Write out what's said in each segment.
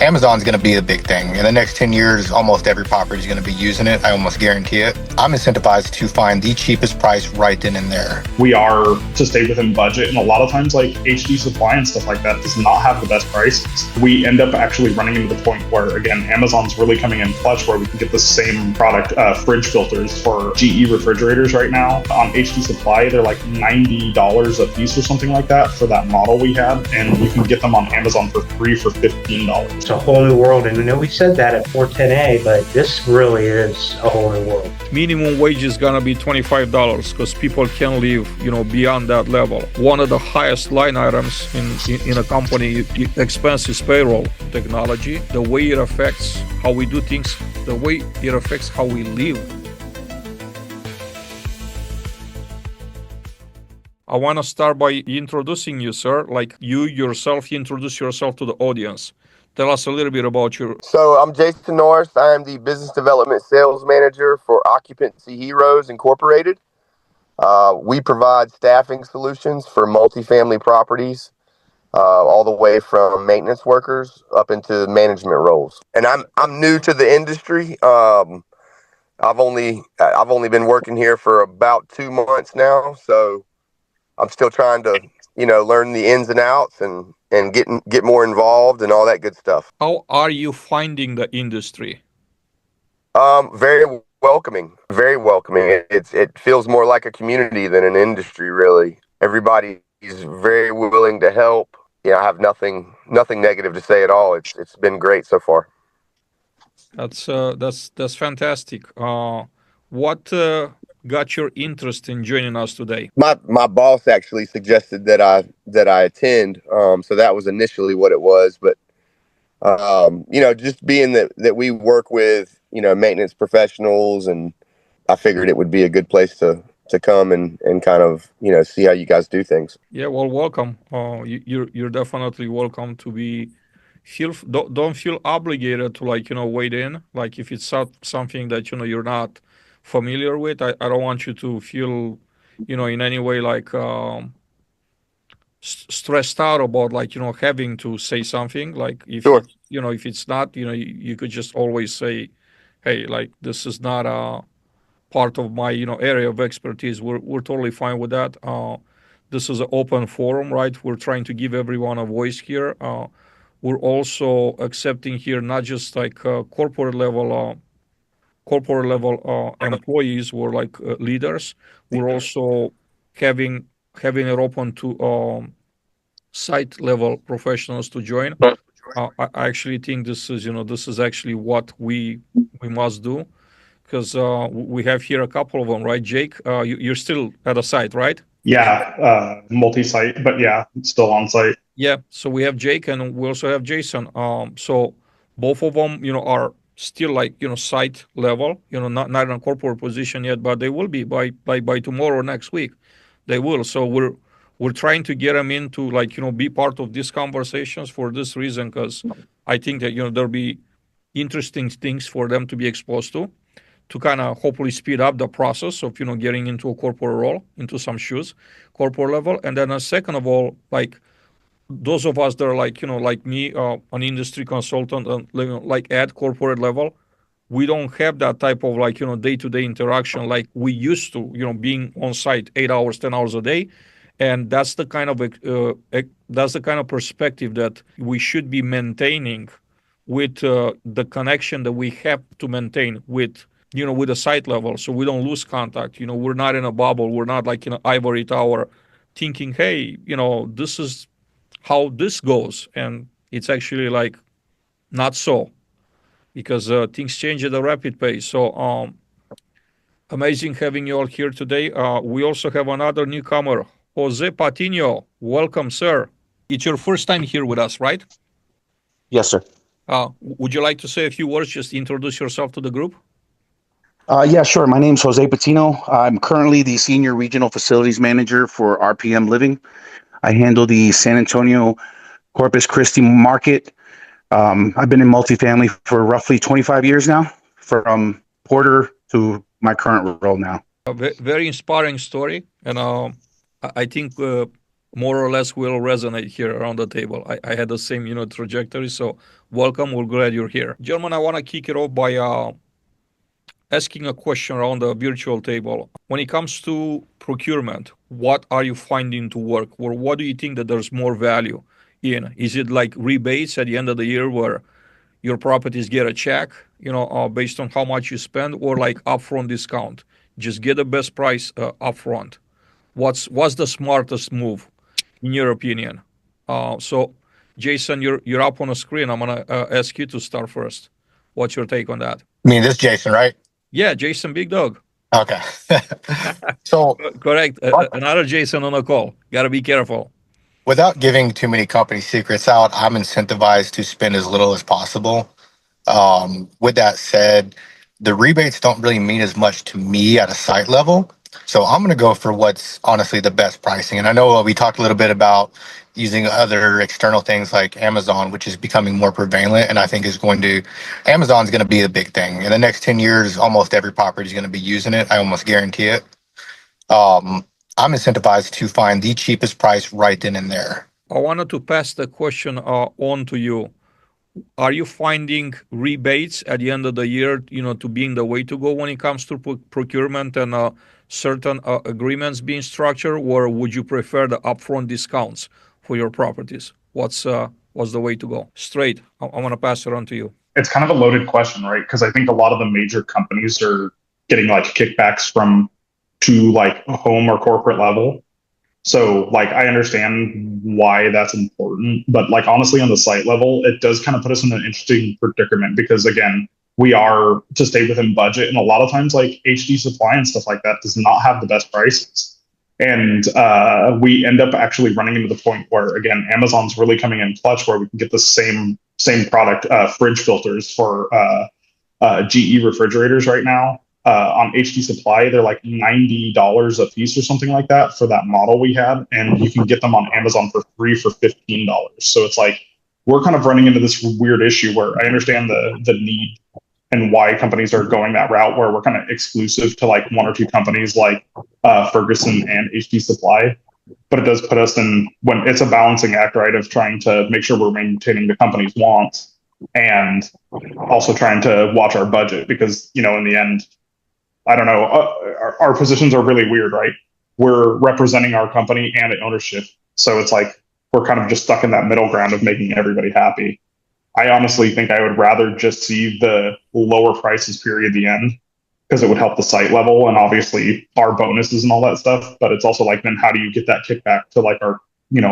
Amazon's going to be a big thing. In the next 10 years, almost every property is going to be using it. I almost guarantee it. I'm incentivized to find the cheapest price right then and there. We are to stay within budget, and a lot of times like HD Supply and stuff like that does not have the best prices. We end up actually running into the point where, again, Amazon's really coming in clutch where we can get the same product, fridge filters for GE refrigerators right now. On HD Supply, they're like $90 a piece or something like that for that model we had, and you can get them on Amazon for free for $15. It's a whole new world, and we said that at 410A, but this really is a whole new world. Minimum wage is gonna be $25 because people can live, beyond that level. One of the highest line items in a company expense is payroll technology. The way it affects how we do things, the way it affects how we live. I want to start by introducing you, sir. Like you yourself, introduce yourself to the audience. Tell us a little bit about you. So I'm Jason Norris. I am the Business Development Sales Manager for Occupancy Heroes Incorporated. We provide staffing solutions for multifamily properties, all the way from maintenance workers up into management roles. And I'm new to the industry. I've only been working here for about 2 months now, so I'm still trying to learn the ins and outs and get more involved and all that good stuff. How are you finding the industry? Very welcoming, very welcoming. It feels more like a community than an industry, really. Everybody is very willing to help. I have nothing negative to say at all. It's been great so far. That's fantastic. What got your interest in joining us today? My boss actually suggested that I attend. So that was initially what it was. But just being that we work with maintenance professionals, and I figured it would be a good place to come and kind of see how you guys do things. Yeah, well, welcome. You're definitely welcome to be. Don't feel obligated to wade in. Like if it's something that you're not familiar with, I don't want you to feel in any way like stressed out about having to say something. Like if Sure. If it's not, you could just always say, hey, like this is not a part of my area of expertise. We're totally fine with that. This is an open forum, right? We're trying to give everyone a voice here. We're also accepting here not just like corporate level employees were like leaders. We're also having it open to site level professionals to join. I actually think this is actually what we must do, because we have here a couple of them, right? Jake, you're still at a site, right? Yeah, multi-site, but yeah, still on site. Yeah, so we have Jake and we also have Jason. So both of them, are still like site level, not in a corporate position yet, but they will be by tomorrow or next week. They will. So we're trying to get them in to be part of these conversations for this reason, because I think that there'll be interesting things for them to be exposed to kind of hopefully speed up the process of getting into a corporate role, into some shoes, corporate level. And then second of all, like those of us that are like me, an industry consultant, like at corporate level, we don't have that type of day-to-day interaction like we used to, being on site 8 hours, 10 hours a day. And that's the kind of perspective that we should be maintaining with the connection that we have to maintain with the site level, so we don't lose contact. We're not in a bubble. We're not like in an ivory tower thinking, hey, this is how this goes. And it's actually like not so, because things change at a rapid pace. So amazing having you all here today. We also have another newcomer, Jose Patino. Welcome, sir. It's your first time here with us, right? Yes, sir. Would you like to say a few words, just introduce yourself to the group? Yeah, sure. My name's Jose Patino. I'm currently the Senior Regional Facilities Manager for RPM Living. I handle the San Antonio Corpus Christi market. I've been in multifamily for roughly 25 years now, from porter to my current role now. A very inspiring story. And I think more or less will resonate here around the table. I had the same, trajectory. So welcome. We're glad you're here. Gentlemen, I want to kick it off by asking a question around the virtual table. When it comes to procurement, what are you finding to work? Or what do you think that there's more value in? Is it like rebates at the end of the year where your properties get a check, based on how much you spend, or like upfront discount? Just get the best price upfront. What's the smartest move in your opinion? So, Jason, you're up on the screen. I'm gonna ask you to start first. What's your take on that? I mean, this Jason, right? Yeah, Jason, big dog. Okay. So, Correct. Another Jason on the call. Got to be careful. without giving too many company secrets out, I'm incentivized to spend as little as possible. With that said, the rebates don't really mean as much to me at a site level. So I'm going to go for what's honestly the best pricing. And I know we talked a little bit about using other external things like Amazon, which is becoming more prevalent. And I think Amazon's going to be a big thing. In the next 10 years, almost every property is going to be using it. I almost guarantee it. I'm incentivized to find the cheapest price right then and there. I wanted to pass the question on to you. Are you finding rebates at the end of the year, to being the way to go when it comes to procurement and certain agreements being structured, or would you prefer the upfront discounts for your properties? What's the way to go? Straight. I want to pass it on to you. It's kind of a loaded question, right? Because I think a lot of the major companies are getting like kickbacks to like home or corporate level. So like I understand why that's important, but like honestly on the site level, it does kind of put us in an interesting predicament because again, we are to stay within budget, and a lot of times like HD supply and stuff like that does not have the best prices. And we end up actually running into the point where again, Amazon's really coming in clutch where we can get the same product, fridge filters for GE refrigerators right now. On HD Supply, they're like $90 a piece or something like that for that model we had, and you can get them on Amazon for free for $15. So it's like we're kind of running into this weird issue where I understand the need and why companies are going that route, where we're kind of exclusive to like one or two companies like Ferguson and HD Supply. But it does put us in when it's a balancing act, right, of trying to make sure we're maintaining the company's wants and also trying to watch our budget because, in the end, I don't know. Our positions are really weird, right? We're representing our company and ownership. So it's like we're kind of just stuck in that middle ground of making everybody happy. I honestly think I would rather just see the lower prices period at the end because it would help the site level and obviously our bonuses and all that stuff. But it's also like, then how do you get that kickback to like our,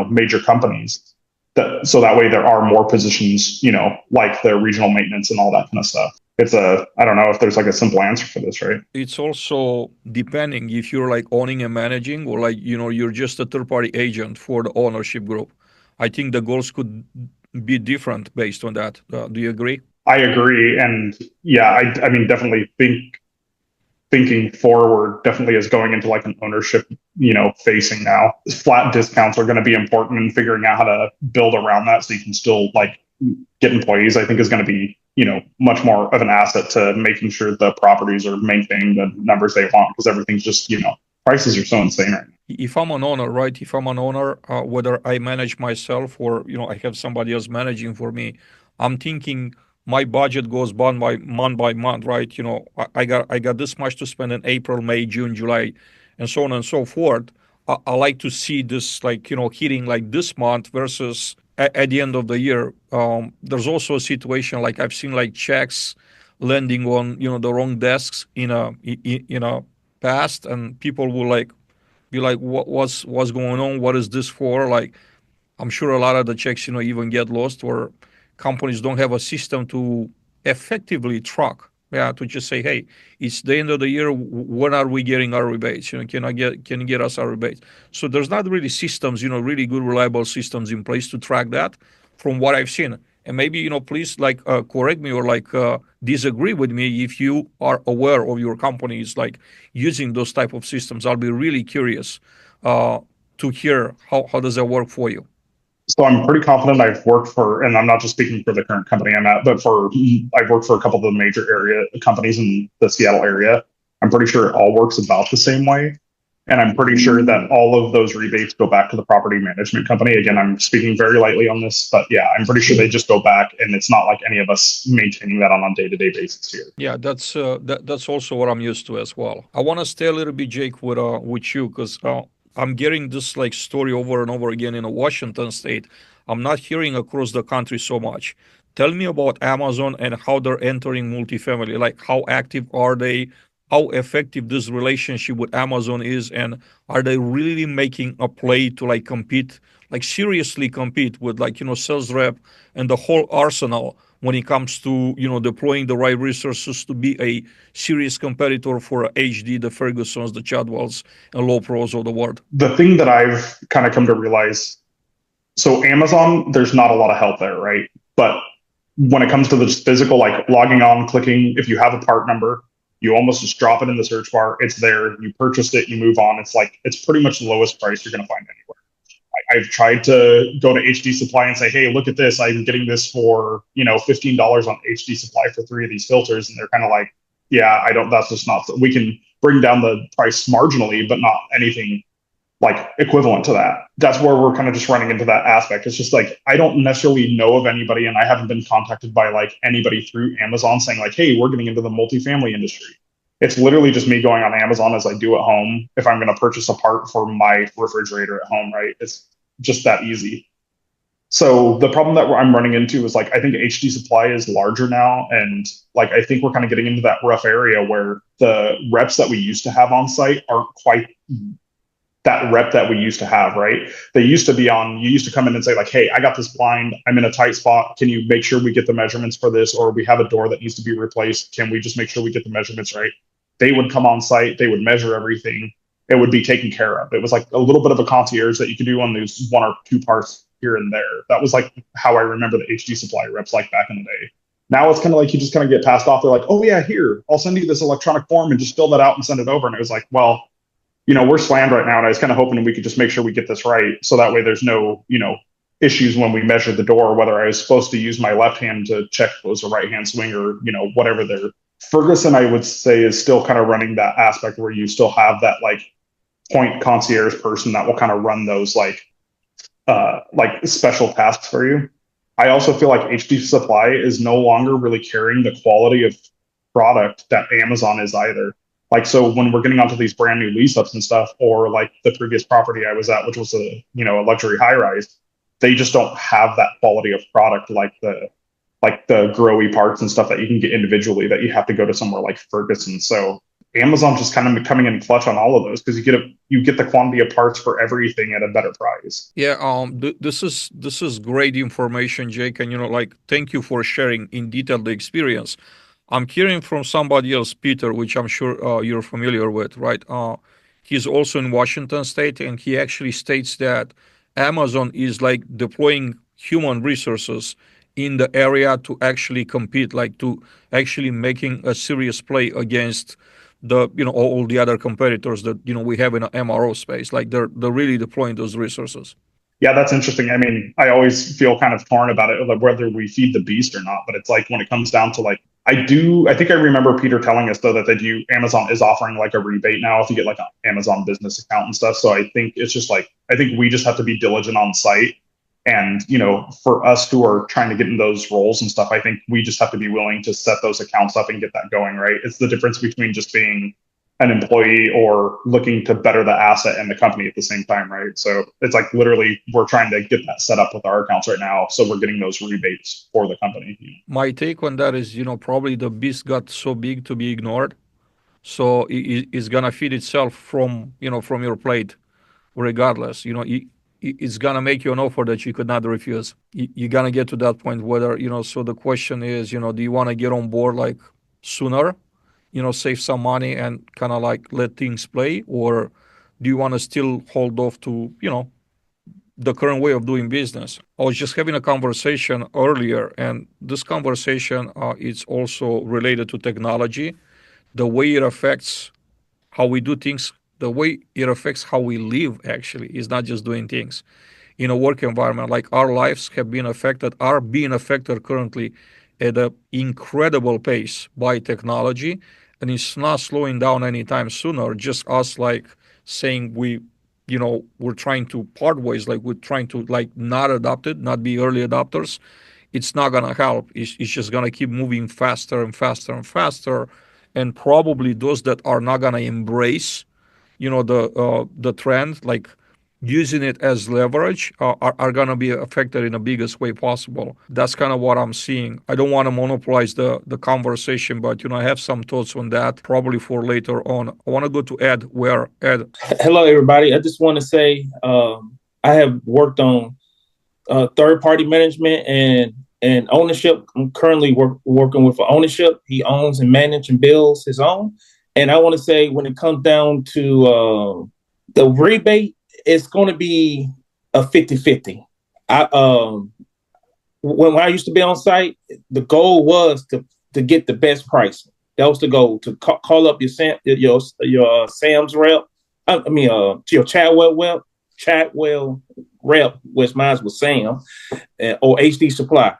major companies? So that way there are more positions, like the regional maintenance and all that kind of stuff. I don't know if there's like a simple answer for this, right? It's also depending if you're like owning and managing or like, you're just a third party agent for the ownership group. I think the goals could be different based on that. Do you agree? I agree. And yeah, I mean, definitely thinking forward definitely is going into like an ownership, facing now. Flat discounts are going to be important in figuring out how to build around that so you can still like get employees, I think is going to be, much more of an asset to making sure the properties are maintaining the numbers they want because everything's just, prices are so insane right now. If I'm an owner, right? If I'm an owner, whether I manage myself or, I have somebody else managing for me, I'm thinking my budget goes by month, right? I got this much to spend in April, May, June, July, and so on and so forth. I like to see this like, hitting like this month versus at the end of the year. There's also a situation like I've seen like checks landing on, the wrong desks in a past, and people will like be like, what's going on? What is this for? Like, I'm sure a lot of the checks, even get lost, or companies don't have a system to effectively track. Yeah, to just say, hey, it's the end of the year. When are we getting our rebates? Can you get us our rebates? So there's not really systems, really good, reliable systems in place to track that from what I've seen. And maybe, please like correct me or like disagree with me if you are aware of your companies like using those type of systems. I'll be really curious to hear how does that work for you. So I'm pretty confident I've worked for, and I'm not just speaking for the current company I'm at, but I've worked for a couple of the major area companies in the Seattle area. I'm pretty sure it all works about the same way. And I'm pretty sure that all of those rebates go back to the property management company. Again, I'm speaking very lightly on this, but yeah, I'm pretty sure they just go back, and it's not like any of us maintaining that on a day-to-day basis here. Yeah, that's also what I'm used to as well. I want to stay a little bit, Jake, with you because I'm getting this like story over and over again in Washington State. I'm not hearing across the country so much. Tell me about Amazon and how they're entering multifamily. Like, how active are they? How effective this relationship with Amazon is, and are they really making a play to like compete, like seriously compete with like sales rep and the whole arsenal when it comes to deploying the right resources to be a serious competitor for HD, the Fergusons, the Chadwells, and Low Pros of the world? The thing that I've kind of come to realize, so Amazon, there's not a lot of help there, right? But when it comes to this physical, like logging on, clicking, if you have a part number, you almost just drop it in the search bar. It's there. You purchased it. You move on. It's pretty much the lowest price you're going to find anywhere. I've tried to go to HD Supply and say, hey, look at this. I'm getting this for $15 on HD Supply for 3 of these filters, and they're kind of like, yeah, I don't. That's just not. We can bring down the price marginally, but not anything like equivalent to that. That's where we're kind of just running into that aspect. It's just like, I don't necessarily know of anybody, and I haven't been contacted by like anybody through Amazon saying like, hey, we're getting into the multifamily industry. It's literally just me going on Amazon as I do at home. If I'm going to purchase a part for my refrigerator at home, right? It's just that easy. So the problem that I'm running into is like, I think HD Supply is larger now. And like, I think we're kind of getting into that rough area where the reps that we used to have on site aren't quite that rep that we used to have, right? They used to be on, you used to come in and say like, hey, I got this blind, I'm in a tight spot. Can you make sure we get the measurements for this? Or we have a door that needs to be replaced. Can we just make sure we get the measurements right? They would come on site, they would measure everything. It would be taken care of. It was like a little bit of a concierge that you could do on these 1 or 2 parts here and there. That was like how I remember the HD Supply reps like back in the day. Now it's kind of like you just kind of get passed off. They're like, oh yeah, here, I'll send you this electronic form and just fill that out and send it over. And it was like, well, we're slammed right now, and I was kind of hoping we could just make sure we get this right, so that way there's no, issues when we measure the door, whether I was supposed to use my left hand to check if it was a right hand swing or, whatever there. Ferguson, I would say, is still kind of running that aspect where you still have that like point concierge person that will kind of run those like special tasks for you. I also feel like HD Supply is no longer really carrying the quality of product that Amazon is either. Like, so when we're getting onto these brand new lease ups and stuff, or like the previous property I was at, which was a luxury high rise, they just don't have that quality of product like the growy parts and stuff that you can get individually that you have to go to somewhere like Ferguson. So Amazon just kind of coming in clutch on all of those, because you get the quantity of parts for everything at a better price. Yeah, this is great information, Jake, and thank you for sharing in detail the experience. I'm hearing from somebody else, Peter, which I'm sure you're familiar with, right? He's also in Washington State, and he actually states that Amazon is like deploying human resources in the area to actually compete, like to actually making a serious play against the all the other competitors that we have in the MRO space. Like they're really deploying those resources. Yeah, that's interesting. I mean, I always feel kind of torn about it, like whether we feed the beast or not. But it's like when it comes down to like, I think I remember Peter telling us though that Amazon is offering like a rebate now if you get like an Amazon business account and stuff. So I think it's just like, I think we just have to be diligent on site. And, for us who are trying to get in those roles and stuff, I think we just have to be willing to set those accounts up and get that going, right? It's the difference between just being an employee or looking to better the asset and the company at the same time, right? So it's like literally we're trying to get that set up with our accounts right now, so we're getting those rebates for the company. My take on that is, probably the beast got so big to be ignored, so it's gonna feed itself from your plate, regardless. It's gonna make you an offer that you could not refuse. You're gonna get to that point whether So the question is, do you want to get on board like sooner? Save some money and kind of like let things play, or do you want to still hold off to, the current way of doing business? I was just having a conversation earlier, and this conversation is also related to technology, the way it affects how we do things, the way it affects how we live actually, is not just doing things in a work environment. Like our lives are being affected currently at an incredible pace by technology, and it's not slowing down anytime sooner. Just us like saying we're trying to part ways, like we're trying to like not adopt it, not be early adopters. It's not gonna help. It's just gonna keep moving faster and faster and faster, and probably those that are not gonna embrace the trend, like using it as leverage, are going to be affected in the biggest way possible. That's kind of what I'm seeing. I don't want to monopolize the conversation, but I have some thoughts on that probably for later on. I want to go to Ed. Where Ed? Hello, everybody. I just want to say I have worked on third party management and ownership. I'm currently working with ownership. He owns and manages and builds his own. And I want to say when it comes down to the rebate, it's going to be a 50-50. When I used to be on site, the goal was to get the best pricing. That was the goal, to call up your Sam's rep. Your Chadwell rep, which mine was Sam, or HD Supply.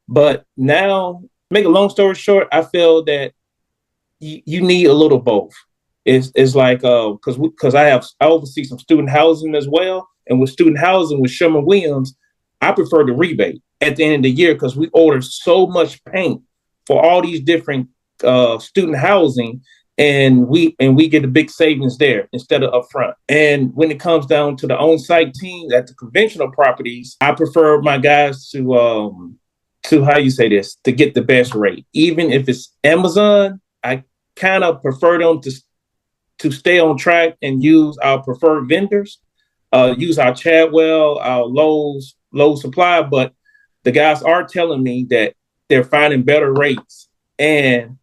But now, make a long story short, I feel that you need a little both. It's like because I oversee some student housing as well, and with student housing with Sherman Williams, I prefer the rebate at the end of the year because we order so much paint for all these different student housing, and we get a big savings there instead of upfront. And when it comes down to the on-site team at the conventional properties, I prefer my guys to how you say this, to get the best rate. Even if it's Amazon, I kind of prefer them to stay on track and use our preferred vendors, use our Chadwell, our Lowe's Supply. But the guys are telling me that they're finding better rates and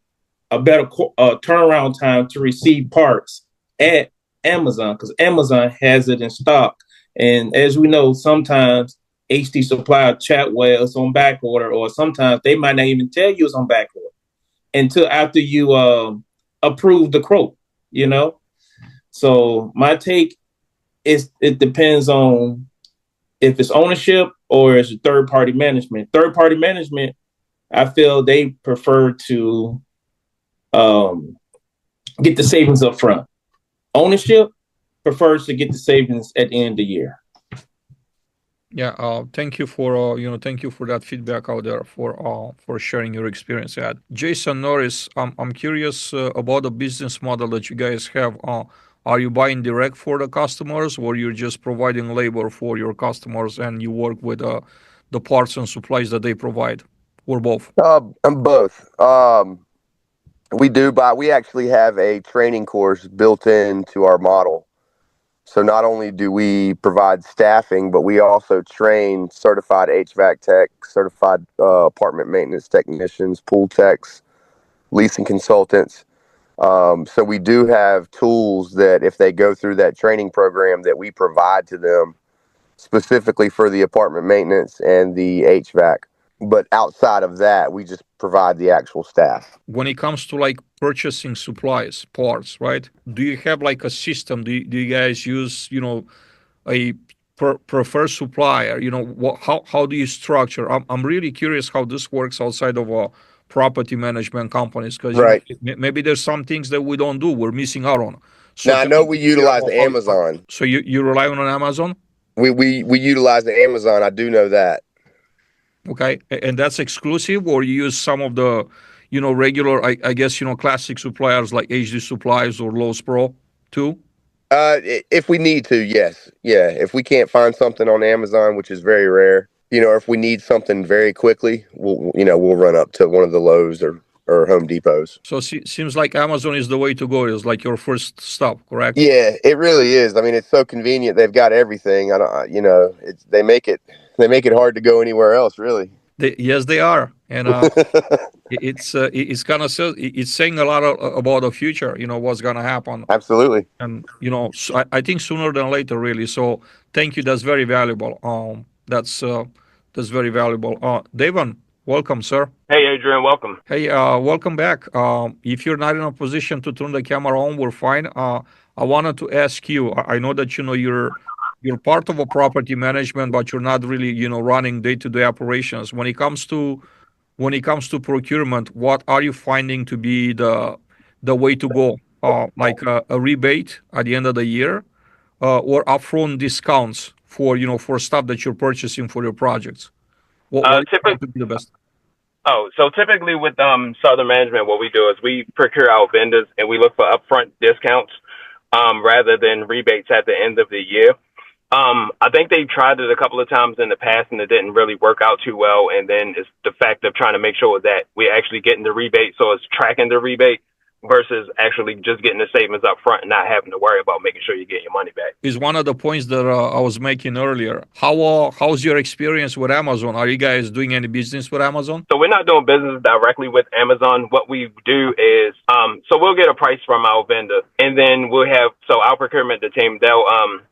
a better turnaround time to receive parts at Amazon, because Amazon has it in stock. And as we know, sometimes HD Supply, Chatwell is on back order, or sometimes they might not even tell you it's on back order until after you approve the quote. So my take is it depends on if it's ownership or it's third party management. Third party management, I feel they prefer to get the savings up front. Ownership prefers to get the savings at the end of the year. Yeah, thank you for thank you for that feedback out there, for sharing your experience, Ed. Jason Norris, I'm curious about the business model that you guys have. Are you buying direct for the customers, or you're just providing labor for your customers and you work with the parts and supplies that they provide, or both? Both. We actually have a training course built into our model. So not only do we provide staffing, but we also train certified HVAC tech, certified apartment maintenance technicians, pool techs, leasing consultants. So we do have tools that if they go through that training program that we provide to them specifically for the apartment maintenance and the HVAC. But outside of that, we just provide the actual staff. When it comes to like purchasing supplies, parts, right? Do you have like a system? Do you guys use, a preferred supplier? How do you structure? I'm really curious how this works outside of property management companies, because Right. Maybe there's some things that we don't do, we're missing out on. So Now I know we utilize Amazon. So you rely on Amazon? We utilize the Amazon. I do know that. Okay, and that's exclusive, or you use some of the, regular, I guess, classic suppliers like HD Supplies or Lowe's Pro too? If we need to, yes. Yeah. If we can't find something on Amazon, which is very rare, if we need something very quickly, we'll run up to one of the Lowe's or Home Depots. So seems like Amazon is the way to go. It's like your first stop, correct? Yeah, it really is. I mean, it's so convenient. They've got everything. They make it hard to go anywhere else, really. Yes, they are, and it's kind of it's saying a lot about the future. What's gonna happen. Absolutely. And I think sooner than later, really. So thank you. That's very valuable. That's very valuable. Davon, welcome, sir. Hey, Adrian, welcome. Hey, welcome back. If you're not in a position to turn the camera on, we're fine. I wanted to ask you. I know that you're part of a property management, but you're not really running day-to-day operations. When it comes to procurement, what are you finding to be the way to go? Like a rebate at the end of the year, or upfront discounts for for stuff that you're purchasing for your projects? What is Typically, going to be the best? so typically with Southern Management, what we do is we procure our vendors and we look for upfront discounts rather than rebates at the end of the year. I think they tried it a couple of times in the past and it didn't really work out too well. And then it's the fact of trying to make sure that we're actually getting the rebate. So it's tracking the rebate versus actually just getting the savings up front and not having to worry about making sure you get your money back. Is one of the points that I was making earlier. How's your experience with Amazon? Are you guys doing any business with Amazon? So we're not doing business directly with Amazon. What we do is, so we'll get a price from our vendor, and then we'll have, so our procurement the team, they'll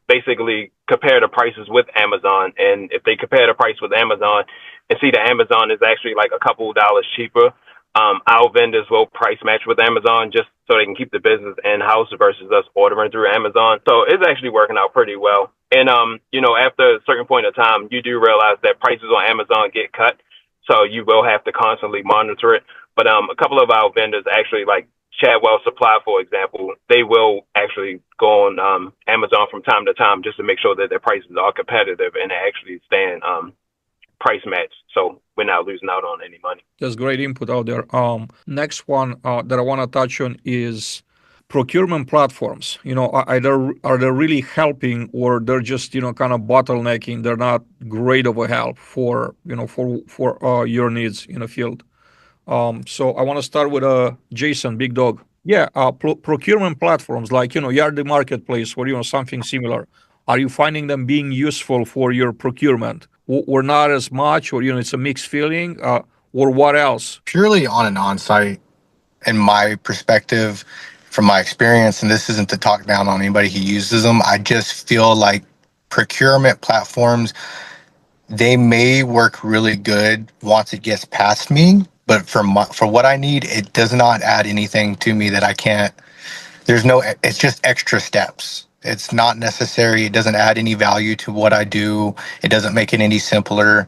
basically compare the prices with Amazon, and if they compare the price with Amazon and see that Amazon is actually like a couple dollars cheaper, our vendors will price match with Amazon just so they can keep the business in-house versus us ordering through Amazon. So it's actually working out pretty well. And, after a certain point of time, you do realize that prices on Amazon get cut. So you will have to constantly monitor it. But a couple of our vendors actually, like Chadwell Supply, for example, they will actually go on Amazon from time to time just to make sure that their prices are competitive and actually staying price match, so we're not losing out on any money. There's great input out there. Next one that I want to touch on is procurement platforms. Are they really helping, or they're just kind of bottlenecking? They're not great of a help for for your needs in the field. So I want to start with Jason, Big Dog. Yeah, procurement platforms like Yardi Marketplace or something similar. Are you finding them being useful for your procurement, or not as much, or it's a mixed feeling, or what else? Purely on an on-site, in my perspective, from my experience, and this isn't to talk down on anybody who uses them, I just feel like procurement platforms, they may work really good once it gets past me, but for what I need, it does not add anything to me that I can't. It's just extra steps. It's not necessary. It doesn't add any value to what I do. It doesn't make it any simpler.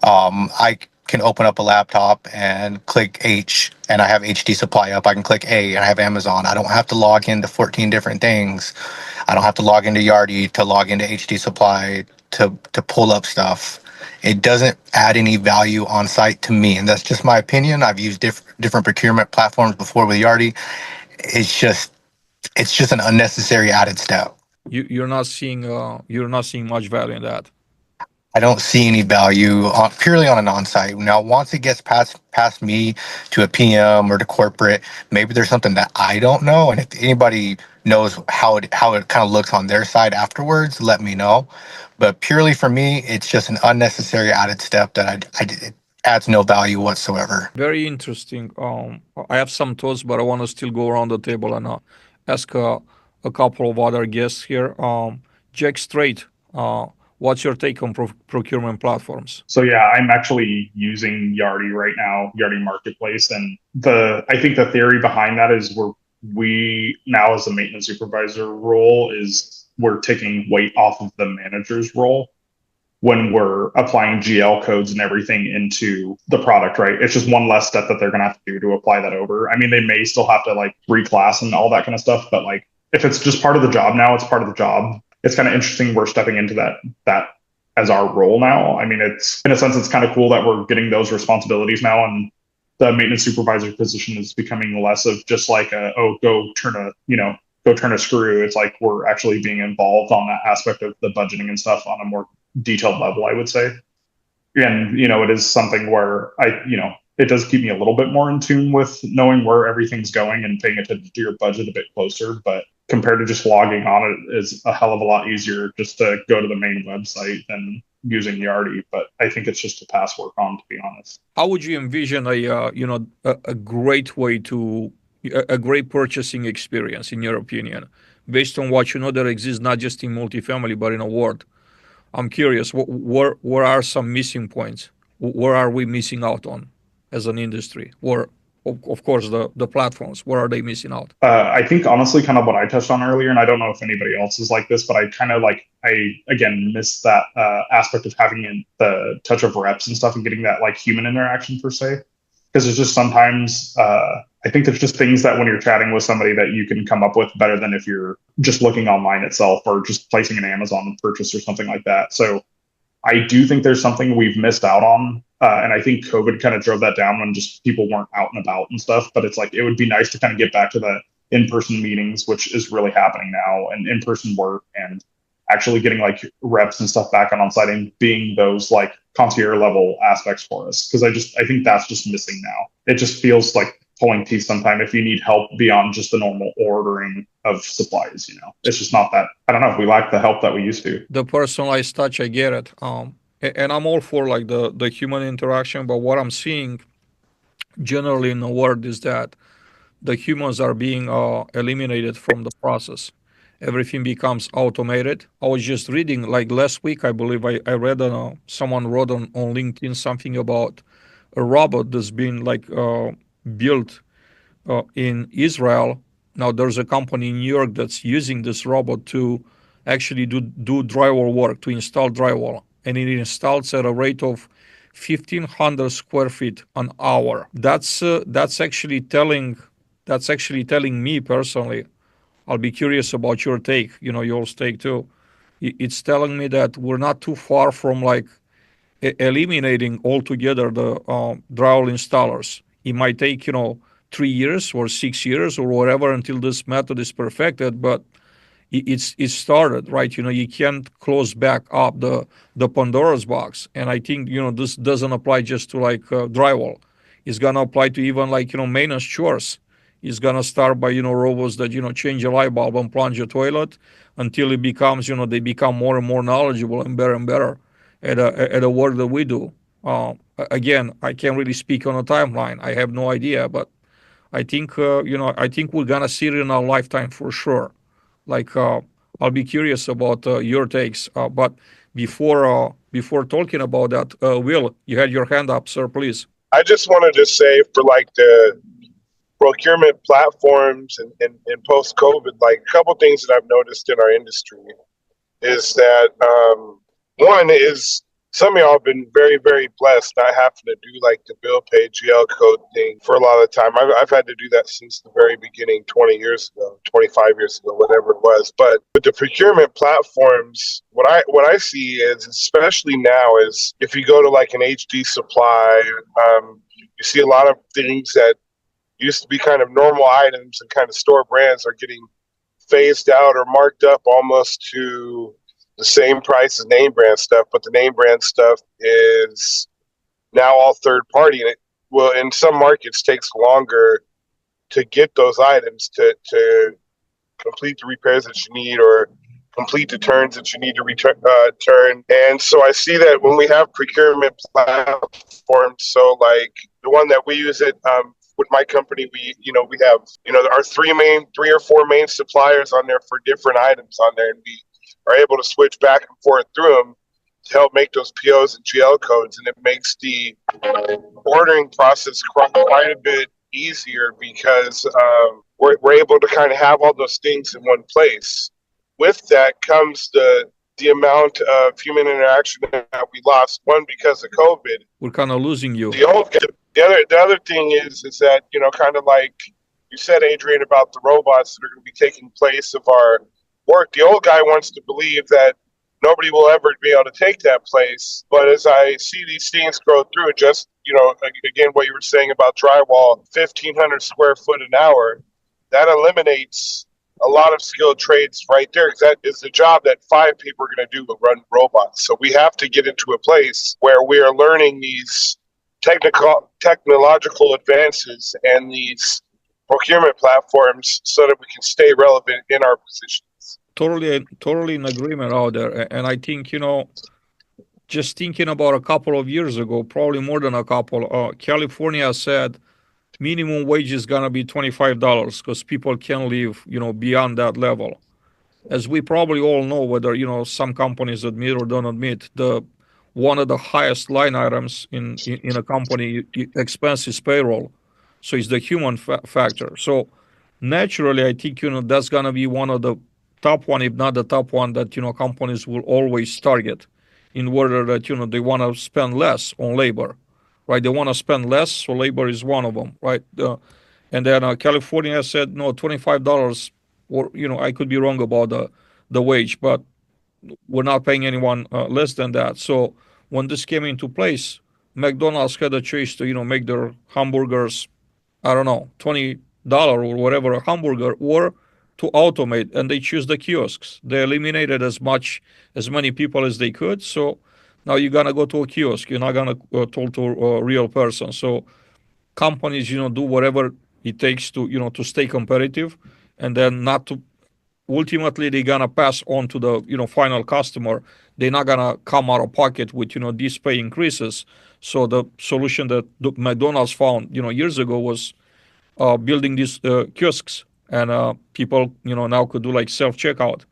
I can open up a laptop and click H and I have HD supply up. I can click A and I have Amazon. I don't have to log into 14 different things. I don't have to log into Yardi to log into HD supply to pull up stuff. It doesn't add any value on site to me. And that's just my opinion. I've used different procurement platforms before with Yardi. It's just an unnecessary added step. You're not seeing much value in that. I don't see any value purely on an on-site. Now, once it gets past me to a PM or to corporate, maybe there's something that I don't know. And if anybody knows how it kind of looks on their side afterwards, let me know. But purely for me, it's just an unnecessary added step that it adds no value whatsoever. Very interesting. I have some thoughts, but I want to still go around the table and ask a couple of other guests here. Jack Strait, what's your take on procurement platforms? So yeah, I'm actually using Yardi right now, Yardi Marketplace, and I think the theory behind that is we now as a maintenance supervisor role is we're taking weight off of the manager's role when we're applying GL codes and everything into the product, right? It's just one less step that they're going to have to do to apply that over. I mean, they may still have to like reclass and all that kind of stuff, but like if it's just part of the job now, it's part of the job. It's kind of interesting we're stepping into that as our role now. I mean, it's in a sense, it's kind of cool that we're getting those responsibilities now, and the maintenance supervisor position is becoming less of just like go turn a screw. It's like we're actually being involved on that aspect of the budgeting and stuff on a more detailed level, I would say. And, it is something where it does keep me a little bit more in tune with knowing where everything's going and paying attention to your budget a bit closer. But compared to just logging on, it is a hell of a lot easier just to go to the main website than using Yardi. But I think it's just a pass work on, to be honest. How would you envision a great way to a great purchasing experience, in your opinion, based on what that exists not just in multifamily but in a world? I'm curious, where are some missing points? Where are we missing out on as an industry? Or, of course, the platforms, where are they missing out? I think, honestly, kind of what I touched on earlier, and I don't know if anybody else is like this, but I kind of again, miss that aspect of having the touch of reps and stuff and getting that like human interaction per se. Because it's just sometimes I think there's just things that when you're chatting with somebody that you can come up with better than if you're just looking online itself or just placing an Amazon purchase or something like that. So I do think there's something we've missed out on. And I think COVID kind of drove that down when just people weren't out and about and stuff. But it's like, it would be nice to kind of get back to the in-person meetings, which is really happening now, and in-person work, and actually getting like reps and stuff back on site and being those like concierge level aspects for us. Cause I think that's just missing now. It just feels like pulling teeth sometimes if you need help beyond just the normal ordering of supplies. It's just not that. I don't know, we lack the help that we used to. The personalized touch, I get it. And I'm all for like the human interaction, but what I'm seeing generally in the world is that the humans are being eliminated from the process. Everything becomes automated. I was just reading like last week, I believe I read someone wrote on LinkedIn something about a robot that's been like built in Israel. Now there's a company in New York that's using this robot to actually do drywall work, to install drywall, and it installs at a rate of 1,500 square feet an hour. That's actually telling me personally. I'll be curious about your take. Your take too. It's telling me that we're not too far from like eliminating altogether the drywall installers. It might take 3 years or 6 years or whatever until this method is perfected, but it's started, right? You can't close back up the Pandora's box, and I think this doesn't apply just to like drywall. It's gonna apply to even like maintenance chores. It's gonna start by robots that change a light bulb and plunge a toilet until it becomes they become more and more knowledgeable and better at the work that we do. Again, I can't really speak on a timeline. I have no idea, but I think I think we're gonna see it in our lifetime for sure. Like I'll be curious about your takes. But before talking about that, Will, you had your hand up, sir. Please. I just wanted to say for like the procurement platforms and post COVID, like a couple things that I've noticed in our industry is that one is some of y'all have been very, very blessed not having to do like the bill pay GL code thing for a lot of the time. I've had to do that since the very beginning, 20 years ago, 25 years ago, whatever it was. But with the procurement platforms, what I see is, especially now, is if you go to like an HD supply, you see a lot of things that used to be kind of normal items and kind of store brands are getting phased out or marked up almost to the same price as name brand stuff, but the name brand stuff is now all third party, and it will in some markets takes longer to get those items to complete the repairs that you need or complete the turns that you need to turn. And so I see that when we have procurement platforms, so like the one that we use with my company, we have our three or four main suppliers on there for different items on there, and we are able to switch back and forth through them to help make those POs and GL codes, and it makes the ordering process quite a bit easier because we're able to kind of have all those things in one place. With that comes the amount of human interaction that we lost. One, because of COVID. We're kind of losing you. The other thing is that kind of like you said, Adrian, about the robots that are going to be taking place of our work. The old guy wants to believe that nobody will ever be able to take that place. But as I see these things grow through, just, again, what you were saying about drywall, 1,500 square foot an hour, that eliminates a lot of skilled trades right there. Because that is the job that 5 people are going to do but run robots. So we have to get into a place where we are learning these technological advances and these procurement platforms so that we can stay relevant in our positions. Totally in agreement out there. And I think, just thinking about a couple of years ago, probably more than a couple, California said minimum wage is going to be $25 because people can't live, beyond that level. As we probably all know, whether, some companies admit or don't admit, one of the highest line items in a company expense is payroll. So it's the human factor. So naturally, I think, that's going to be one of the top one, if not the top one, that companies will always target in order that they want to spend less on labor, right? They want to spend less, so labor is one of them, right? and then California said no, $25, or I could be wrong about the wage, but we're not paying anyone less than that. So when this came into place, McDonald's had a choice to make their hamburgers, I don't know, $20 or whatever a hamburger, or to automate, and they choose the kiosks. They eliminated as many people as they could. So now you're gonna go to a kiosk. You're not gonna talk to a real person. So companies, do whatever it takes to stay competitive, and then not to ultimately they're gonna pass on to the final customer. They're not gonna come out of pocket with these pay increases. So the solution that the McDonald's found years ago was building these kiosks, and people now could do like self checkout.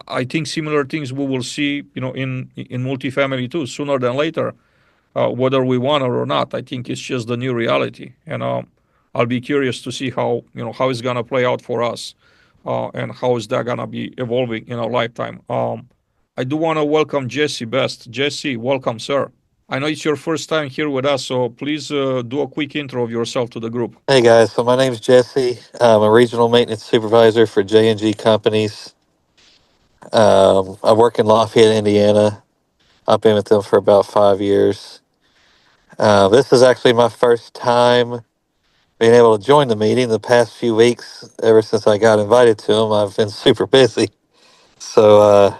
I think similar things we will see in multifamily too, sooner than later, whether we want it or not. I think it's just the new reality, and I'll be curious to see how it's gonna play out for us, and how is that gonna be evolving in our lifetime. I do want to welcome Jesse Best. Jesse, welcome, sir. I know it's your first time here with us, so please do a quick intro of yourself to the group. Hey guys, so my name's Jesse. I'm a regional maintenance supervisor for J&G Companies. I work in Lafayette, Indiana. I've been with them for about 5 years. This is actually my first time being able to join the meeting. The past few weeks, ever since I got invited to them, I've been super busy. So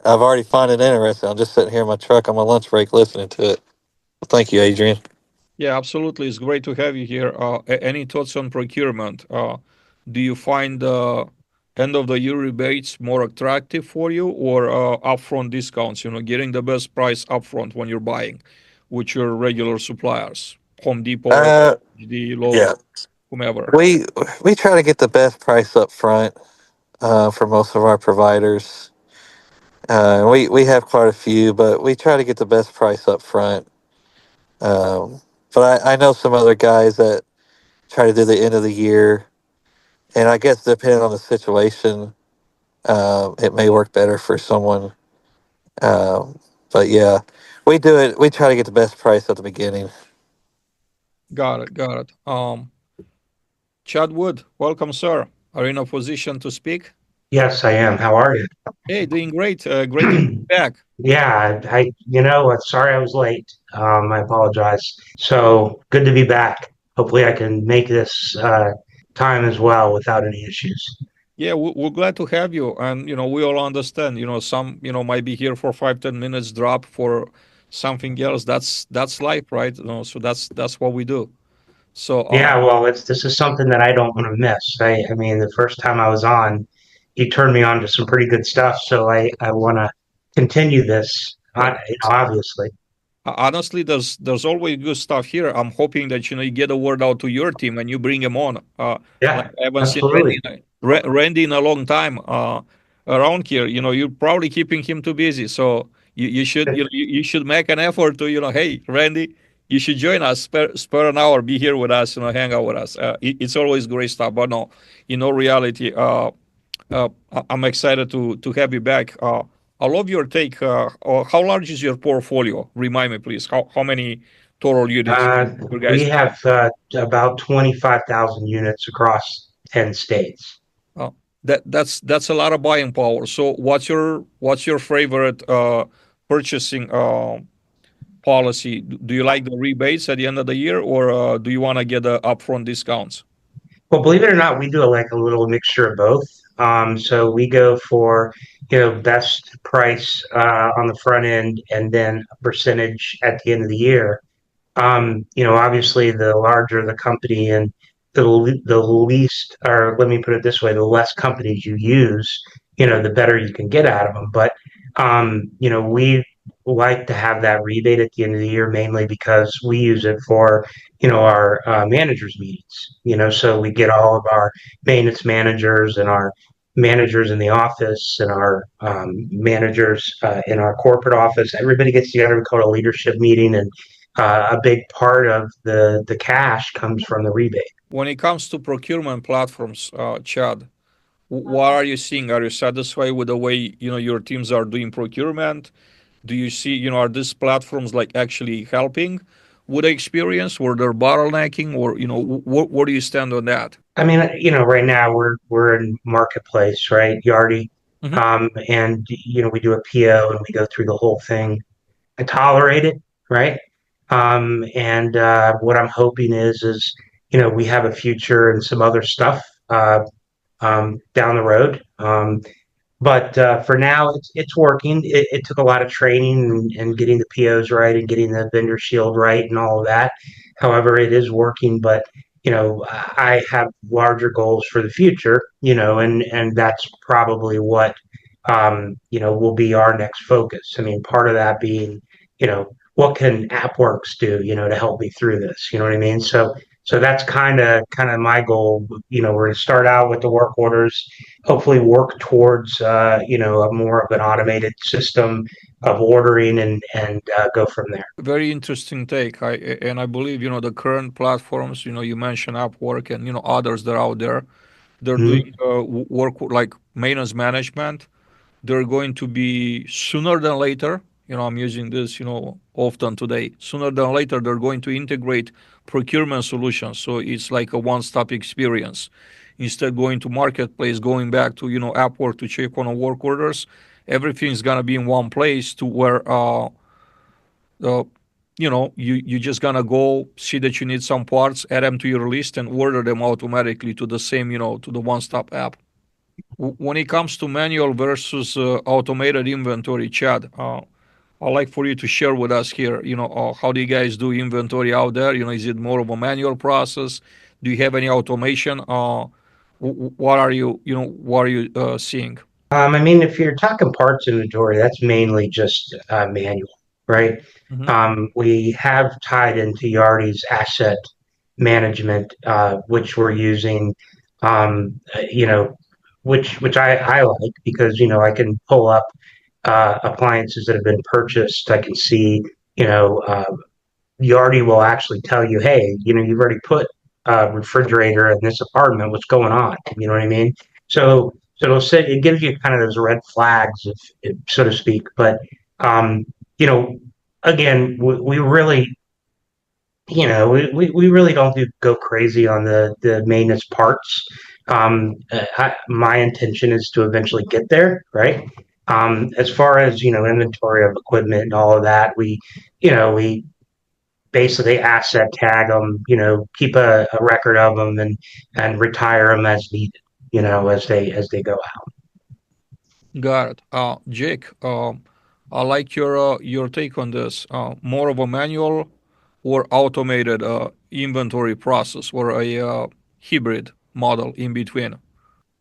I've already found it interesting. I'm just sitting here in my truck on my lunch break listening to it. Well, thank you, Adrian. Yeah, absolutely. It's great to have you here. Any thoughts on procurement? Do you find end of the year rebates more attractive for you, or upfront discounts? Getting the best price upfront when you're buying with your regular suppliers, Home Depot, Uh, HD, Lowe's, yeah, whomever. we try to get the best price up front for most of our providers. We have quite a few, but we try to get the best price up front. Um, but I know some other guys that try to do the end of the year, and I guess depending on the situation, it may work better for someone. Um, but yeah, we do it. We try to get the best price at the beginning. Got it, got it. Chad Wood, welcome, sir. Are you in a position to speak? Yes, I am. How are you? Hey, doing great. Great to be back. Yeah, sorry I was late. I apologize. So good to be back. Hopefully, I can make this time as well without any issues. Yeah, we're glad to have you, and we all understand. Some might be here for 5-10 minutes, drop for something else. That's life, right? So that's what we do. So Yeah, well, this is something that I don't want to miss. I mean, the first time I was on, you turned me on to some pretty good stuff. So I want to continue this. yeah, Obviously. honestly, there's always good stuff here. I'm hoping that you get the word out to your team and you bring them on. Like Yeah, I haven't seen absolutely. Randy in a long time around here. You're probably keeping him too busy. So you should you should make an effort to hey Randy, you should join us. Spare an hour, be here with us. Hang out with us. It's always great stuff. But no, reality. I'm excited to have you back. I love your take. How large is your portfolio? Remind me, please. How many total units you We guys? have about 25,000 units across 10 states. Uh, that's a lot of buying power. So what's your favorite purchasing policy? Do you like the rebates at the end of the year, or do you want to get the upfront discounts? Well, believe it or not, we do like a little mixture of both. So we go for, best price on the front end and then a percentage at the end of the year. Obviously, the larger the company and the least, or let me put it this way, the less companies you use, the better you can get out of them. But, we like to have that rebate at the end of the year mainly because we use it for, our managers meetings, so we get all of our maintenance managers and our managers in the office and our managers in our corporate office. Everybody gets together. We call it a leadership meeting, and a big part of the cash comes from the rebate. When it comes to procurement platforms, Chad, what are you seeing? Are you satisfied with the way your teams are doing procurement? Do you see are these platforms like actually helping, with the experience, or they're bottlenecking, or where do you stand on that? I mean, right now we're in marketplace, right? Yardi, Hmm. and we do a PO and we go through the whole thing. I tolerate it, right? And what I'm hoping is we have a future and some other stuff down the road. But for now, it's working. It took a lot of training and getting the POs right and getting the vendor shield right and all of that. However, it is working. But I have larger goals for the future. And that's probably what will be our next focus. I mean, part of that being, what can AppWorks do, to help me through this? You know what I mean? So that's kind of my goal. We're going to start out with the work orders, hopefully work towards a more of an automated system of ordering and go from there. Very interesting take. I believe the current platforms. You mentioned Upwork and others that are out there. They're Mhm. doing work like maintenance management. They're going to be sooner than later. I'm using this often today. Sooner than later, they're going to integrate procurement solutions. So it's like a one-stop experience. Instead going to marketplace, going back to Upwork to check on work orders, everything's gonna be in one place to where uh, you just gonna go see that you need some parts, add them to your list, and order them automatically to the same to the one-stop app. When it comes to manual versus automated inventory, Chad, I'd like for you to share with us here. How do you guys do inventory out there? Is it more of a manual process? Do you have any automation? What are you seeing? I mean, if you're talking parts inventory, that's mainly just manual, right? Hmm. We have tied into Yardi's asset management, which we're using, which I like because I can pull up appliances that have been purchased. I can see, you know, uh, Yardi will actually tell you, hey, you've already put a refrigerator in this apartment. What's going on? You know what I mean? So it'll say it gives you kind of those red flags, if so to speak. But um, you know, again, we really, we really don't go crazy on the maintenance parts. My intention is to eventually get there, right? As far as inventory of equipment and all of that, we basically asset tag them, keep a record of them and retire them as needed, as they go out. Got it. Jake, I like your take on this. More of a manual or automated inventory process, or a hybrid model in between.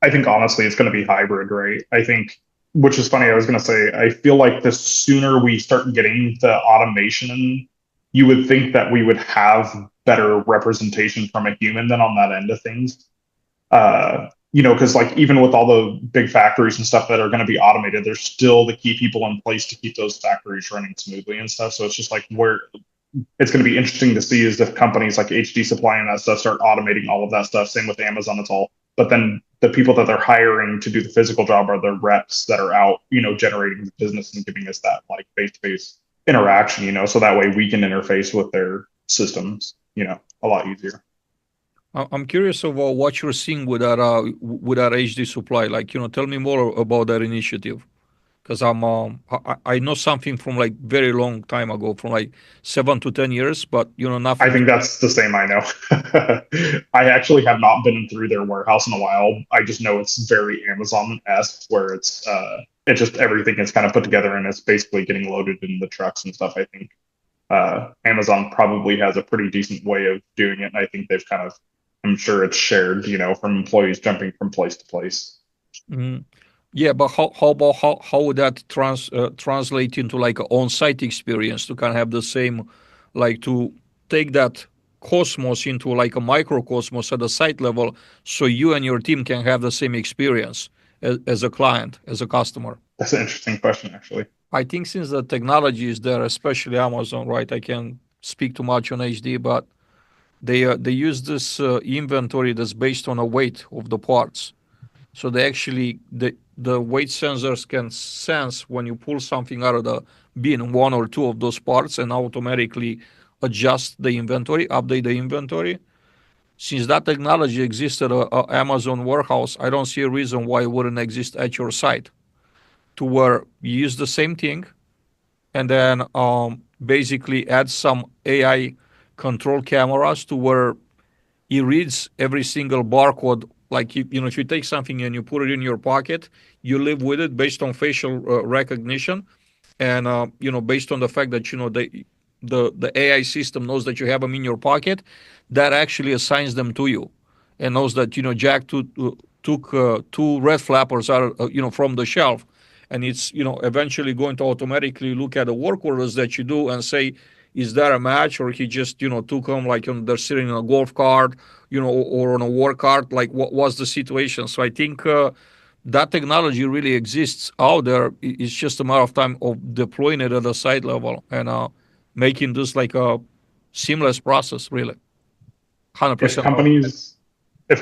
I think honestly, it's going to be hybrid, right? I think, which is funny. I was going to say, I feel like the sooner we start getting the automation, you would think that we would have better representation from a human than on that end of things. Because like even with all the big factories and stuff that are going to be automated, there's still the key people in place to keep those factories running smoothly and stuff. So it's just like where it's going to be interesting to see is if companies like HD Supply and that stuff start automating all of that stuff. Same with Amazon, it's all. But then the people that they're hiring to do the physical job are the reps that are out, generating the business and giving us that like face-to-face interaction, so that way we can interface with their systems, a lot easier. I'm curious about what you're seeing with that HD supply. Like, tell me more about that initiative, because I know something from like very long time ago, from like 7 to 10 years, but I nothing. think that's the same I know. I actually have not been through their warehouse in a while. I just know it's very Amazon-esque where it's just everything is kind of put together and it's basically getting loaded in the trucks and stuff. I think Amazon probably has a pretty decent way of doing it. And I think they've kind of, I'm sure it's shared, from employees jumping from place to place. Mhm. Yeah, but how would that translate into like an on-site experience to kind of have the same, like to take that cosmos into like a microcosmos at the site level, so you and your team can have the same experience as a client, as a customer? That's an interesting question, actually. I think since the technology is there, especially Amazon, right? I can't speak too much on HD, but they use this inventory that's based on a weight of the parts. So they actually the weight sensors can sense when you pull something out of the bin, one or two of those parts, and automatically adjust the inventory, update the inventory. Since that technology existed at Amazon warehouse, I don't see a reason why it wouldn't exist at your site, to where you use the same thing and then basically add some AI control cameras to where it reads every single barcode. Like if you take something and you put it in your pocket, you live with it based on facial recognition, and based on the fact that the AI system knows that you have them in your pocket, that actually assigns them to you, and knows that Jack took two red flappers out from the shelf, and it's eventually going to automatically look at the work orders that you do and say, is that a match, or he just took them like they're sitting in a golf cart, or on a work cart, like what was the situation. So I think that technology really exists out there. It's just a matter of time of deploying it at the site level and making this like a seamless process, really. if 100% automated.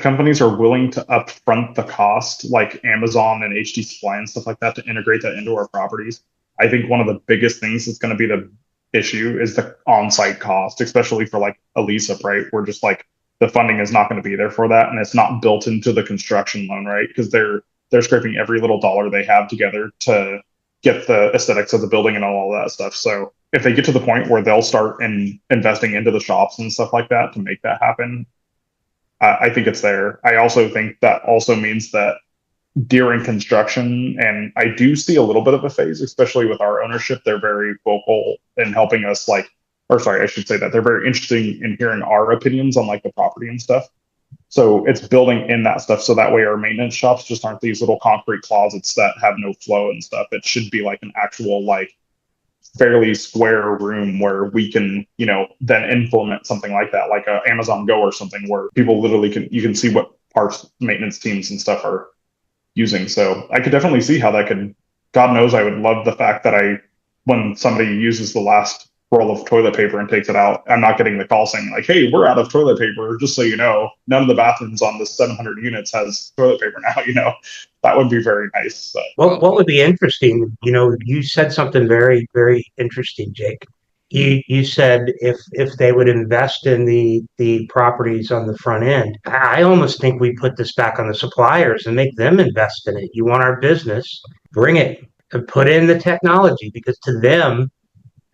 companies are willing to upfront the cost, like Amazon and HD Supply and stuff like that, to integrate that into our properties, I think one of the biggest things that's going to be the issue is the on-site cost, especially for like a lease up, right? Where just like the funding is not going to be there for that, and it's not built into the construction loan, right? Because they're scraping every little dollar they have together to get the aesthetics of the building and all that stuff. So if they get to the point where they'll start investing into the shops and stuff like that to make that happen, I think it's there. I also think that also means that during construction, and I do see a little bit of a phase, especially with our ownership, they're very vocal in helping us, like, or sorry, I should say that they're very interested in hearing our opinions on like the property and stuff. So it's building in that stuff. So that way our maintenance shops just aren't these little concrete closets that have no flow and stuff. It should be like an actual, like, fairly square room where we can, then implement something like that, like a Amazon Go or something, where people literally you can see what parts maintenance teams and stuff are using. So I could definitely see how that could, God knows, I would love the fact that when somebody uses the last roll of toilet paper and takes it out, I'm not getting the call saying like, hey, we're out of toilet paper. Just so you know, none of the bathrooms on this 700 units has toilet paper now, that would be very nice. Well, what would be interesting, you said something very, very interesting, Jake. You said if they would invest in the properties on the front end, I almost think we put this back on the suppliers and make them invest in it. You want our business, bring it and put in the technology, because to them,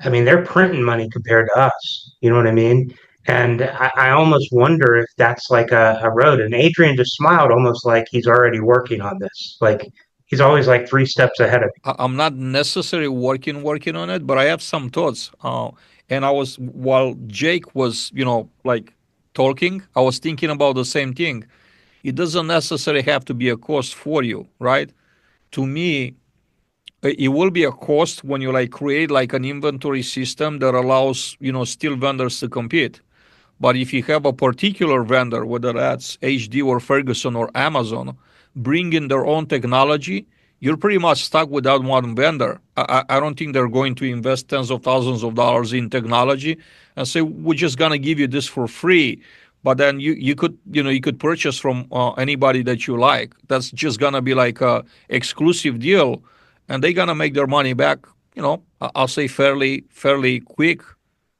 I mean, they're printing money compared to us. You know what I mean? And I almost wonder if that's like a road. And Adrian just smiled, almost like he's already working on this. Like he's always like 3 steps ahead of me. I'm not necessarily working on it, but I have some thoughts. And while Jake was, like talking, I was thinking about the same thing. It doesn't necessarily have to be a cost for you, right? To me, it will be a cost when you like create like an inventory system that allows, still vendors to compete. But if you have a particular vendor, whether that's HD or Ferguson or Amazon, bring in their own technology, you're pretty much stuck with that one vendor. I don't think they're going to invest tens of thousands of dollars in technology and say, we're just going to give you this for free. But then you could purchase from anybody that you like. That's just going to be like a exclusive deal, and they're going to make their money back, I'll say fairly quick.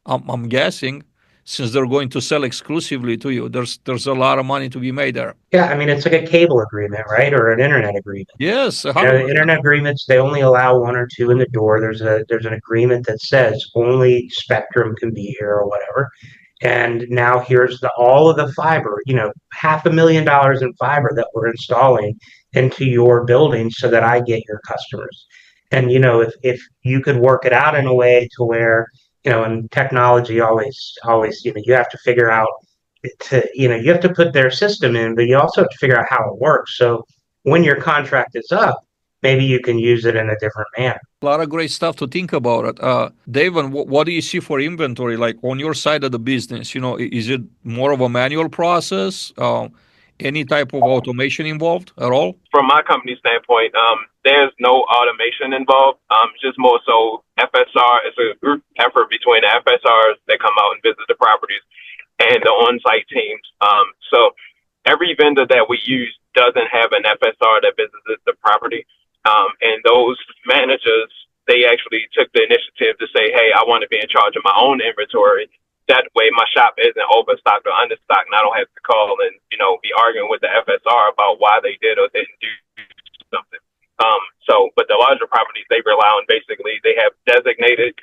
I'm guessing, since they're going to sell exclusively to you. There's a lot of money to be made there. Yeah, I mean, it's like a cable agreement, right? Or an internet agreement. Yes, Internet agreements, they only allow one or two in the door. There's an agreement that says only Spectrum can be here or whatever. And now here's all of the fiber, $500,000 in fiber that we're installing into your building so that I get your customers. And if you could work it out in a way to where, and technology always, you have to figure out you have to put their system in, but you also have to figure out how it works. So when your contract is up, maybe you can use it in a different manner. A lot of great stuff to think about it. David, what do you see for inventory, like on your side of the business? Is it more of a manual process? Any type of automation involved at all? From my company standpoint, there's no automation involved. It's just more so FSR. It's a group effort between the FSRs that come out and visit the properties and the on-site teams. So every vendor that we use doesn't have an FSR that visits the property. And those managers, they actually took the initiative to say, hey, I want to be in charge of my own inventory. that way my shop isn't overstocked or understocked, and I don't have to call and be arguing with the FSR about why they did or didn't do something. But the larger properties, they rely on basically they have designated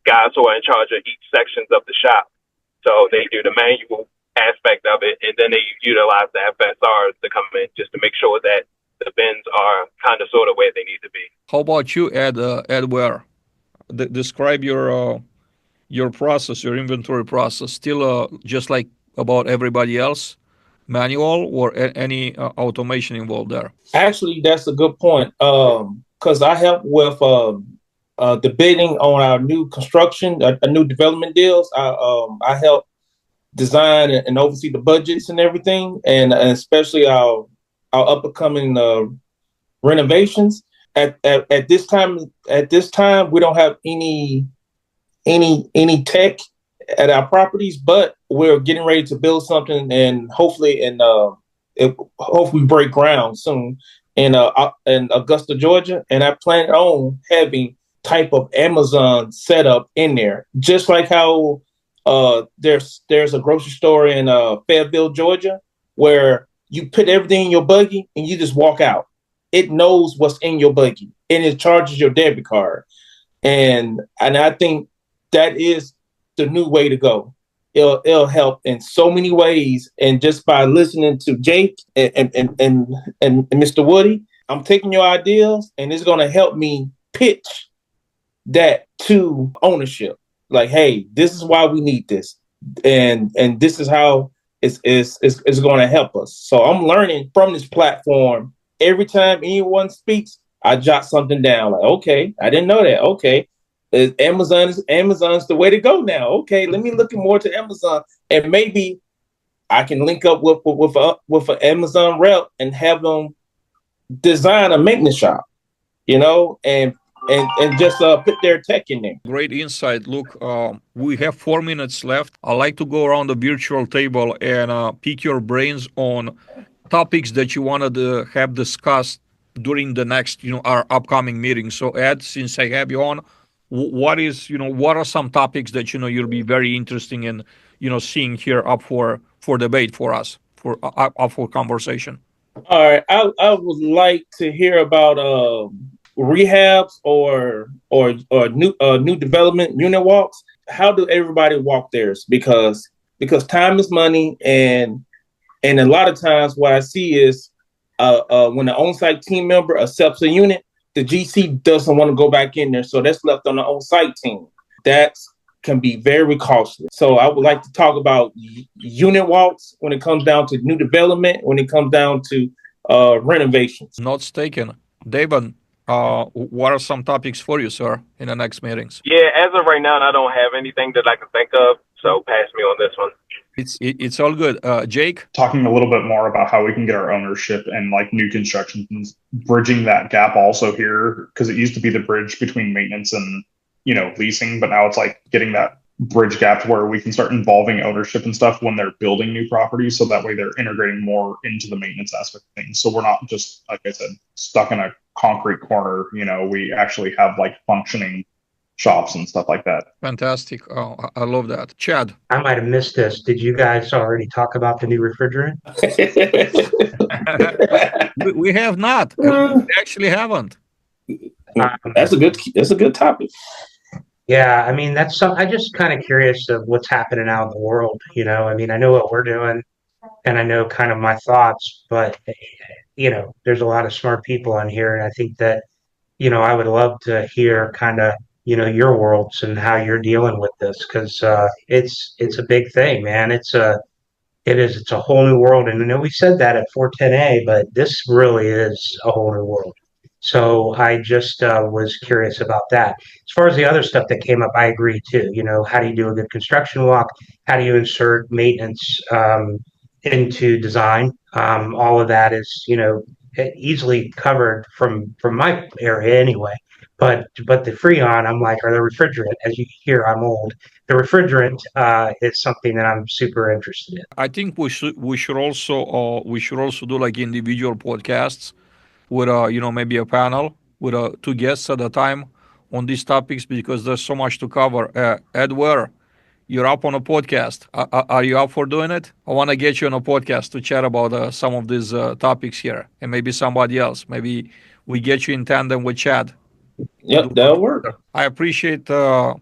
guys who are in charge of each sections of the shop. So they do the manual aspect of it, and then they utilize the FSRs to come in just to make sure that the bins are kind of sort of where they need to be. How about you, Ed? Ed, where? Describe your process, your inventory process. Still, just like about everybody else, manual or any automation involved there? Actually, that's a good point. Because I help with the bidding on our new construction, a new development deals. I help design and oversee the budgets and everything, and especially our up and coming renovations. At this time, we don't have any tech at our properties, but we're getting ready to build something, and hopefully break ground soon in Augusta, Georgia. And I plan on having type of Amazon setup in there, just like how there's a grocery store in Fayetteville, Georgia, where you put everything in your buggy and you just walk out. It knows what's in your buggy and it charges your debit card. And I think that is the new way to go. It'll help in so many ways. And just by listening to Jake and Mr. Woody, I'm taking your ideas and it's going to help me pitch that to ownership. Like, hey, this is why we need this, and this is how it's going to help us. So I'm learning from this platform. Every time anyone speaks, I jot something down. Like, okay, I didn't know that. Okay, Amazon's the way to go now. Okay, let me look more to Amazon, and maybe I can link up with an Amazon rep and have them design a maintenance shop, and just put their tech in there. Great insight. Look, we have 4 minutes left. I like to go around the virtual table and pick your brains on topics that you wanted to have discussed during the next, our upcoming meeting. So, Ed, since I have you on, what are some topics that you'll be very interesting in, seeing here up for debate for us, up for conversation. All right, I would like to hear about rehabs or new development unit walks. How do everybody walk theirs? Because time is money, and a lot of times what I see is when the on-site team member accepts a unit, the GC doesn't want to go back in there, so that's left on the on-site team. That can be very costly. So I would like to talk about unit walks when it comes down to new development, when it comes down to renovations. Notes taken. David, what are some topics for you, sir, in the next meetings? Yeah, as of right now, I don't have anything that I can think of, so pass me on this one. It's all good. Jake? Talking a little bit more about how we can get our ownership and like new construction, bridging that gap also here, because it used to be the bridge between maintenance and leasing, but now it's like getting that bridge gap to where we can start involving ownership and stuff when they're building new properties, so that way they're integrating more into the maintenance aspect of things. So we're not just, like I said, stuck in a concrete corner. We actually have like functioning shops and stuff like that. Fantastic. Oh, I love that. Chad? I might have missed this. Did you guys already talk about the new refrigerant? we have not. We actually haven't. That's a good topic. Yeah, I mean, I'm just kind of curious of what's happening out in the world. I mean, I know what we're doing and I know kind of my thoughts, but there's a lot of smart people on here. And I think that, I would love to hear kind of, your worlds and how you're dealing with this, because it's a big thing, man. It's a whole new world. And I know we said that at 410A, but this really is a whole new world. So I just was curious about that. As far as the other stuff that came up, I agree too. How do you do a good construction walk? How do you insert maintenance into design? All of that is, easily covered from my area anyway. But the Freon, I'm like, or the refrigerant, as you hear, I'm old. The refrigerant is something that I'm super interested in. I think we should also do like individual podcasts with maybe a panel with 2 guests at a time on these topics, because there's so much to cover. Ed, where you're up on a podcast. Are you up for doing it? I want to get you on a podcast to chat about some of these topics here, and maybe somebody else. Maybe we get you in tandem with Chad. Yep, that'll work. I appreciate the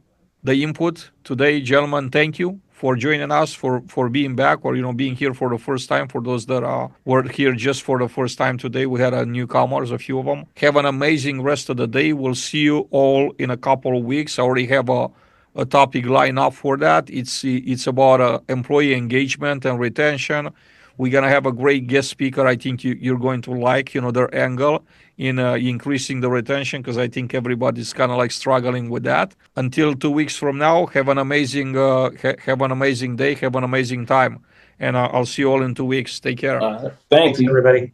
input today, gentlemen. Thank you for joining us, for being back, or being here for the first time. For those that were here just for the first time today, we had newcomers, a few of them. Have an amazing rest of the day. We'll see you all in a couple of weeks. I already have a topic lined up for that. It's about employee engagement and retention. We're gonna have a great guest speaker. I think you're going to like their angle in increasing the retention, because I think everybody's kind of like struggling with that. Until 2 weeks from now, have an amazing have an amazing day, have an amazing time, and I'll see you all in 2 weeks. Take care. Thank you, everybody.